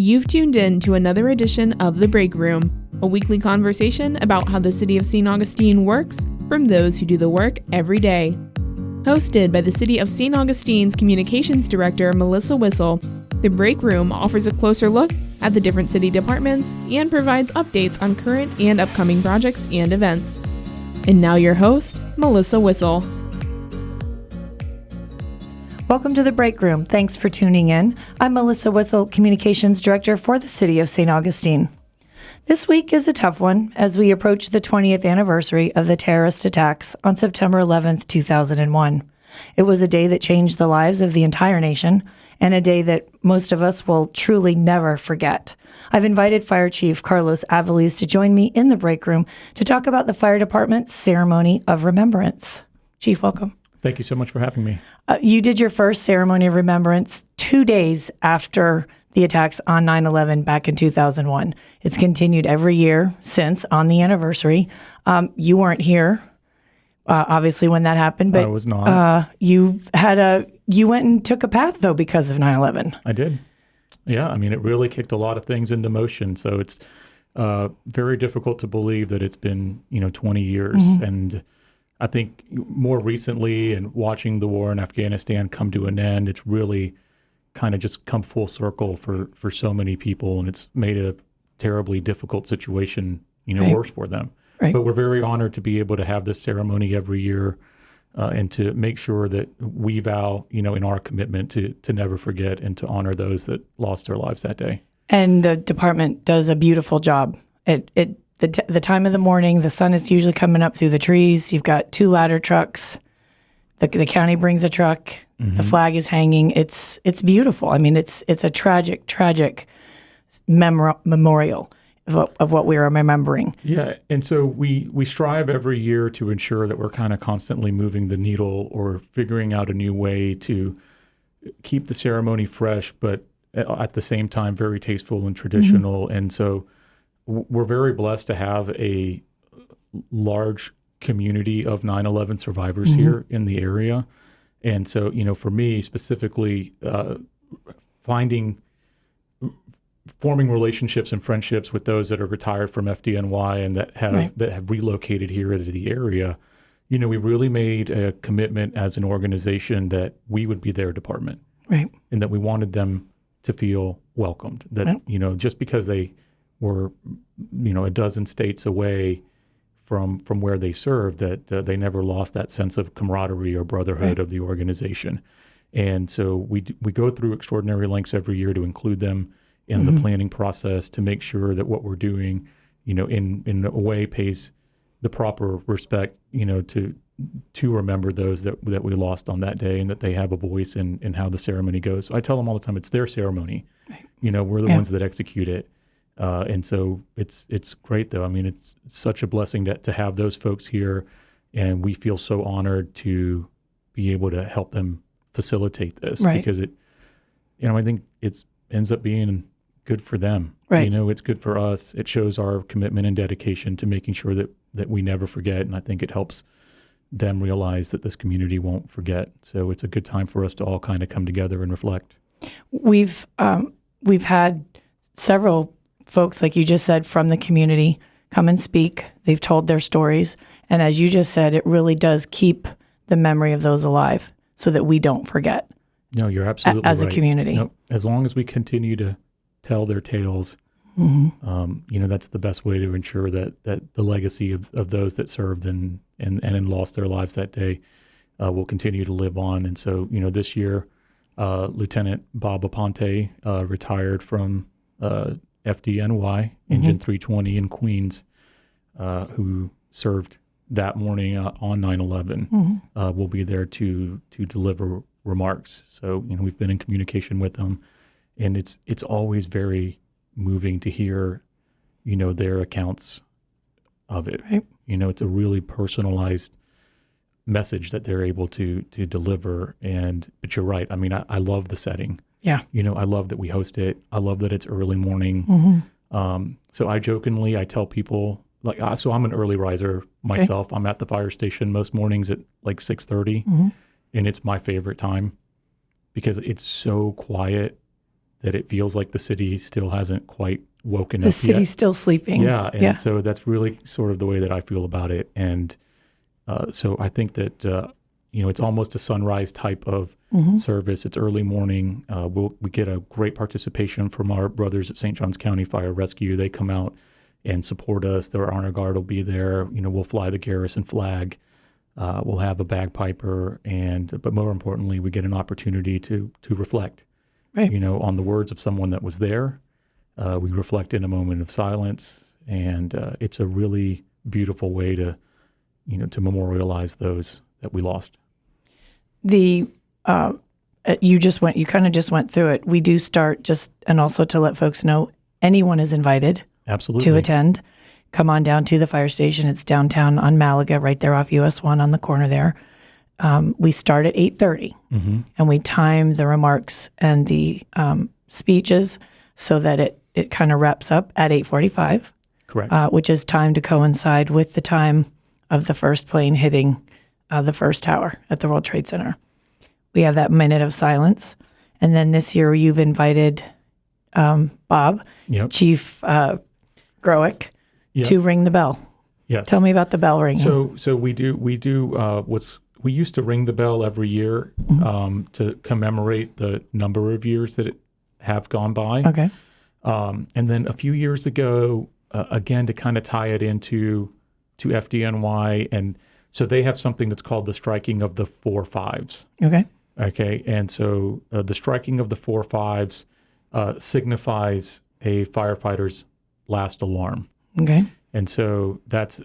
You've tuned in to another edition of The Break Room, a weekly conversation about how the City of St. Augustine works from those who do the work every day. Hosted by the City of St. Augustine's Communications Director, Melissa Whistle, The Break Room offers a closer look at the different city departments and provides updates on current and upcoming projects and events. And now your host, Melissa Whistle. Welcome to The Break Room. Thanks for tuning in. I'm Melissa Whistle, Communications Director for the City of St. Augustine. This week is a tough one as we approach the 20th anniversary of the terrorist attacks on September 11th, 2001. It was a day that changed the lives of the entire nation and a day that most of us will truly never forget. I've invited Fire Chief Carlos Aviles to join me in the break room to talk about the fire department's ceremony of remembrance. Chief, welcome. Thank you so much for having me. You did your first ceremony of remembrance 2 days after the attacks on 9/11 back in 2001. It's continued every year since on the anniversary. You weren't here, obviously, when that happened, but I was not. You went and took a path though because of 9/11. I did. Yeah, I mean, it really kicked a lot of things into motion. So it's very difficult to believe that it's been 20 years, and I think more recently and watching the war in Afghanistan come to an end, it's really kind of just come full circle for so many people, and it's made a terribly difficult situation, Right. worse for them. Right. But we're very honored to be able to have this ceremony every year and to make sure that we vow, in our commitment to never forget and to honor those that lost their lives that day. And the department does a beautiful job. The time of the morning, the sun is usually coming up through the trees. You've got 2 ladder trucks. The county brings a truck. Mm-hmm. The flag is hanging. It's beautiful. I mean, it's a tragic memorial of what we are remembering. Yeah, and so we strive every year to ensure that we're kind of constantly moving the needle or figuring out a new way to keep the ceremony fresh, but at the same time very tasteful and traditional. Mm-hmm. And so we're very blessed to have a large community of 9/11 survivors mm-hmm. here in the area. And so, for me specifically, forming relationships and friendships with those that are retired from FDNY and that have relocated here into the area, we really made a commitment as an organization that we would be their department, right, and that we wanted them to feel welcomed. That right. Just because they were, a dozen states away from where they served, that they never lost that sense of camaraderie or brotherhood right. of the organization. And so we go through extraordinary lengths every year to include them in mm-hmm. the planning process to make sure that what we're doing, in a way pays the proper respect, to remember those that we lost on that day and that they have a voice in how the ceremony goes. So I tell them all the time, it's their ceremony. Right. We're the ones that execute it. And so it's great, though. I mean, it's such a blessing to have those folks here, and we feel so honored to be able to help them facilitate this right. because it, I think it ends up being good for them. Right. It's good for us. It shows our commitment and dedication to making sure that we never forget, and I think it helps them realize that this community won't forget. So it's a good time for us to all kind of come together and reflect. We've had several folks, like you just said, from the community come and speak. They've told their stories. And as you just said, it really does keep the memory of those alive so that we don't forget. No, you're absolutely right. As a community. As long as we continue to tell their tales, mm-hmm. That's the best way to ensure that the legacy of those that served and lost their lives that day will continue to live on. And so, this year, Lieutenant Bob Aponte retired from FDNY, Engine mm-hmm. 320 in Queens, who served that morning on 9/11, mm-hmm. Will be there to deliver remarks. So, we've been in communication with them, and it's always very moving to hear, their accounts of it. Right. It's a really personalized message that they're able to deliver. But you're right. I mean, I love the setting. Yeah. I love that we host it. I love that it's early morning. Mm-hmm. So I tell people, so I'm an early riser myself. Okay. I'm at the fire station most mornings at 6:30, mm-hmm. and it's my favorite time because it's so quiet that it feels like the city still hasn't quite woken The up city's yet. still sleeping. Yeah, and so that's really sort of the way that I feel about it. And so I think that it's almost a sunrise type of service. It's early morning. We get a great participation from our brothers at St. Johns County Fire Rescue. They come out and support us. Their honor guard will be there. We'll fly the garrison flag. We'll have a bagpiper, but more importantly, we get an opportunity to reflect, Right. on the words of someone that was there. We reflect in a moment of silence, and it's a really beautiful way to memorialize those that we lost. You kind of just went through it. We do start and also to let folks know, anyone is invited Absolutely. to attend. Come on down to the fire station. It's downtown on Malaga, right there off US 1 on the corner there. We start at 8:30, and we time the remarks and the speeches so that it kind of wraps up at 8:45. Correct. Which is timed to coincide with the time of the first plane hitting the first tower at the World Trade Center. We have that minute of silence. And then this year you've invited Bob, Yep. Chief Growick, Yes. to ring the bell. Yes. Tell me about the bell ringing. So we do we used to ring the bell every year to commemorate the number of years that it have gone by. Okay. And then a few years ago, again, to kind of tie it into FDNY, and so they have something that's called the striking of the 4-5s. Okay. Okay, and so the striking of the 4-5s signifies a firefighter's last alarm. Okay. And so that's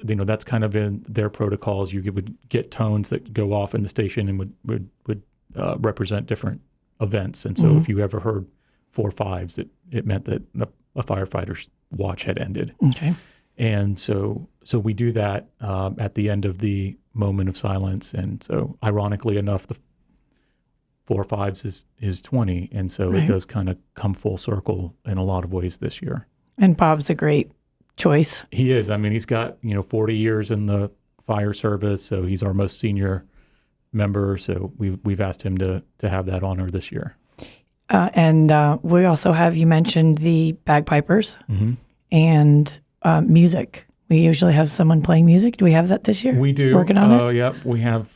kind of in their protocols. You would get tones that go off in the station and would represent different events. And so if you ever heard 4-5s, it meant that a firefighter's watch had ended. Okay. And so we do that at the end of the moment of silence. And so ironically enough, the 4-5s is 20. And so Right. it does kind of come full circle in a lot of ways this year. And Bob's a great choice. He is. I mean, he's got, 40 years in the fire service, so he's our most senior member. So we've asked him to have that honor this year. And we also have, you mentioned the bagpipers and music. We usually have someone playing music. Do we have that this year? We do. Working on it? Yep.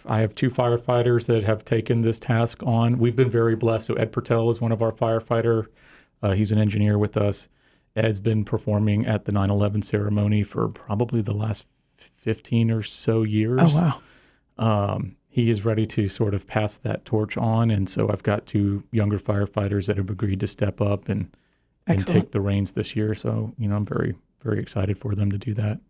I have two firefighters that have taken this task on. We've been very blessed. So Ed Pertel is one of our firefighter. He's an engineer with us. Ed's been performing at the 9/11 ceremony for probably the last 15 or so years. Oh, wow. He is ready to sort of pass that torch on. And so I've got two younger firefighters that have agreed to step up and take the reins this year. So, I'm very, very excited for them to do that.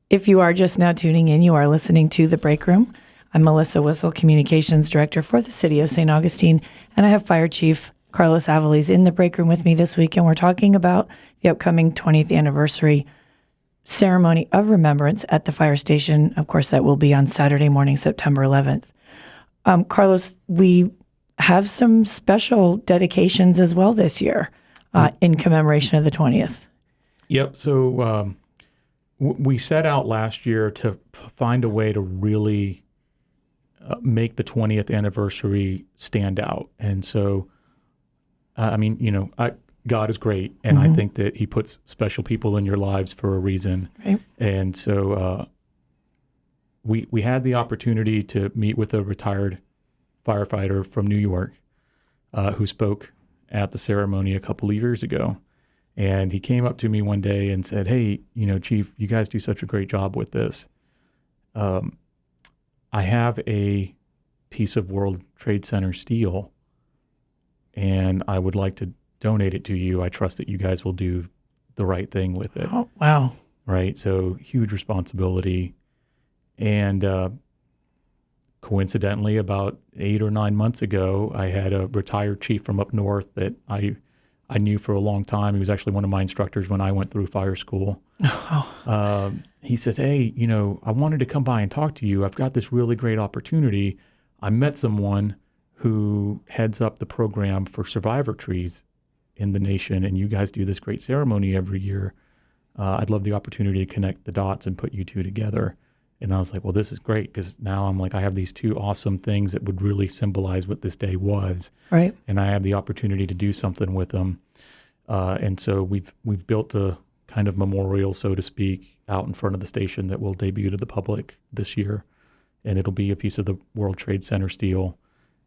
If you are just now tuning in, you are listening to The Break Room. I'm Melissa Whistle, Communications Director for the City of St. Augustine, and I have Fire Chief Carlos Avalos in the break room with me this week, and we're talking about the upcoming 20th anniversary ceremony of remembrance at the fire station. Of course, that will be on Saturday morning, September 11th. Carlos, we have some special dedications as well this year in commemoration of the 20th. Yep. So we set out last year to find a way to really make the 20th anniversary stand out. And so, God is great, and I think that He puts special people in your lives for a reason. Right. And so we had the opportunity to meet with a retired firefighter from New York who spoke at the ceremony a couple of years ago. And he came up to me one day and said, "Hey, Chief, you guys do such a great job with this. I have a piece of World Trade Center steel, and I would like to donate it to you. I trust that you guys will do the right thing with it." Oh, wow. Right? So huge responsibility. And coincidentally, about 8 or 9 months ago, I had a retired chief from up north that I knew for a long time. He was actually one of my instructors when I went through fire school. He says, "Hey, I wanted to come by and talk to you. I've got this really great opportunity. I met someone who heads up the program for survivor trees in the nation, and you guys do this great ceremony every year. I'd love the opportunity to connect the dots and put you two together." And I was like, well, this is great, because now I'm like, I have these two awesome things that would really symbolize what this day was. Right. And I have the opportunity to do something with them. And so we've built a kind of memorial, so to speak, out in front of the station that will debut to the public this year. And it'll be a piece of the World Trade Center steel.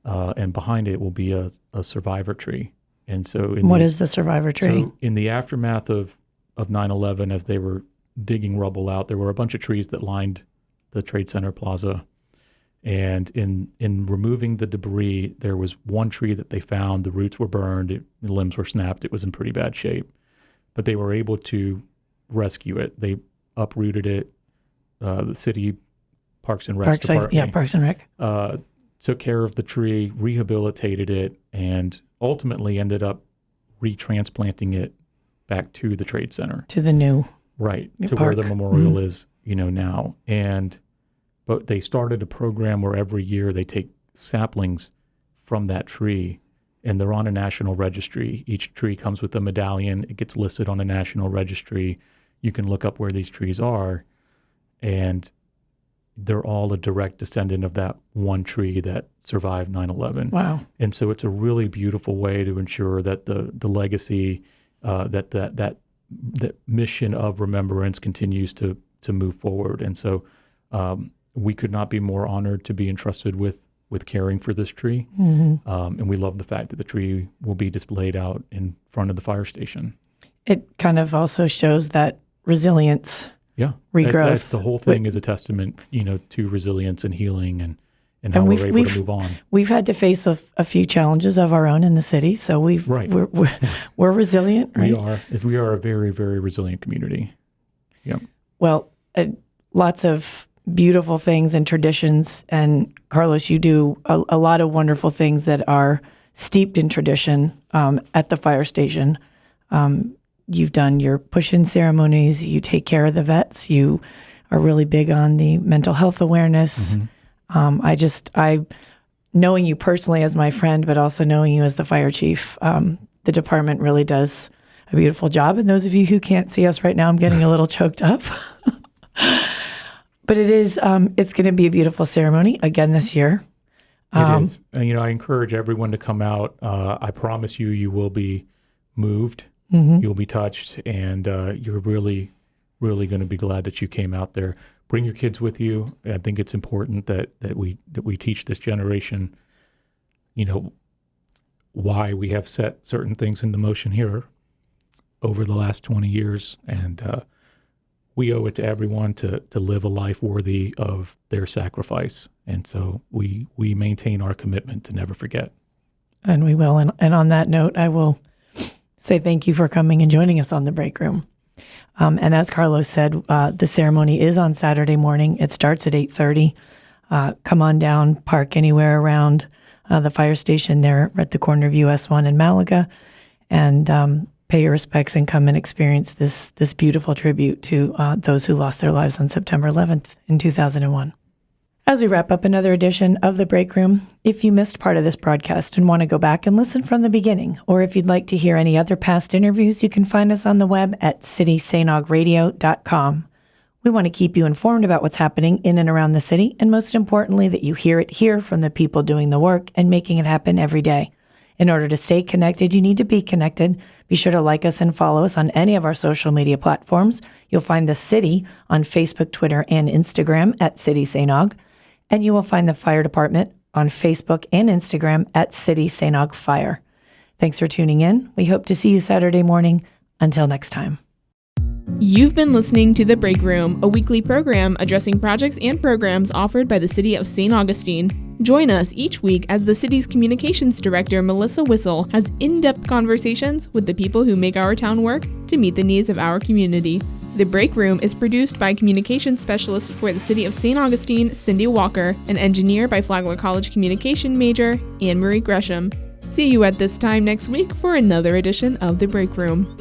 And behind it will be a survivor tree. And so what is the survivor tree? So in the aftermath of 9/11, as they were digging rubble out, there were a bunch of trees that lined the Trade Center Plaza. And in removing the debris, there was one tree that they found. The roots were burned, the limbs were snapped. It was in pretty bad shape. But they were able to rescue it. They uprooted it. The city Parks and Rec department. Parks and Rec. Took care of the tree, rehabilitated it, and ultimately ended up retransplanting it back to the Trade Center. To the new Right, to park. where the memorial is, now. But they started a program where every year they take saplings from that tree, and they're on a national registry. Each tree comes with a medallion. It gets listed on a national registry. You can look up where these trees are, and they're all a direct descendant of that one tree that survived 9/11. Wow. And so it's a really beautiful way to ensure that the legacy, that mission of remembrance continues to move forward. And so we could not be more honored to be entrusted with caring for this tree. Mm-hmm. And we love the fact that the tree will be displayed out in front of the fire station. It kind of also shows that resilience. Yeah. Regrowth. The whole thing is a testament, to resilience and healing and how we're able to move on. We've had to face a few challenges of our own in the city, so we're resilient. Right? We are a very, very resilient community. Yeah. Well, lots of beautiful things and traditions, and Carlos, you do a lot of wonderful things that are steeped in tradition at the fire station. You've done your push-in ceremonies. You take care of the vets. You are really big on the mental health awareness. Mm-hmm. Knowing you personally as my friend, but also knowing you as the fire chief, the department really does a beautiful job. And those of you who can't see us right now, I'm getting a little choked up. But it's going to be a beautiful ceremony again this year. It is. And, I encourage everyone to come out. I promise you will be moved. Mm-hmm. You'll be touched, and you're really, really going to be glad that you came out there. Bring your kids with you. I think it's important that we teach this generation, why we have set certain things into motion here over the last 20 years, and we owe it to everyone to live a life worthy of their sacrifice. And so we maintain our commitment to never forget. And we will. And on that note, I will say thank you for coming and joining us on the break room. And as Carlos said, the ceremony is on Saturday morning. It starts at 8:30. Come on down, park anywhere around the fire station there at the corner of US 1 and Malaga, and pay your respects and come and experience this beautiful tribute to those who lost their lives on September 11th in 2001. As we wrap up another edition of The Break Room, if you missed part of this broadcast and want to go back and listen from the beginning, or if you'd like to hear any other past interviews, you can find us on the web at citysainogradio.com. We want to keep you informed about what's happening in and around the city, and most importantly, that you hear it here from the people doing the work and making it happen every day. In order to stay connected, you need to be connected. Be sure to like us and follow us on any of our social media platforms. You'll find the city on Facebook, Twitter, and Instagram at City St. Aug. And you will find the fire department on Facebook and Instagram at City St. Aug Fire. Thanks for tuning in. We hope to see you Saturday morning. Until next time. You've been listening to The Break Room, a weekly program addressing projects and programs offered by the City of St. Augustine. Join us each week as the city's communications director, Melissa Whistle, has in-depth conversations with the people who make our town work to meet the needs of our community. The Break Room is produced by communications specialist for the City of St. Augustine, Cindy Walker, and engineer by Flagler College communication major, Anne Marie Gresham. See you at this time next week for another edition of The Break Room.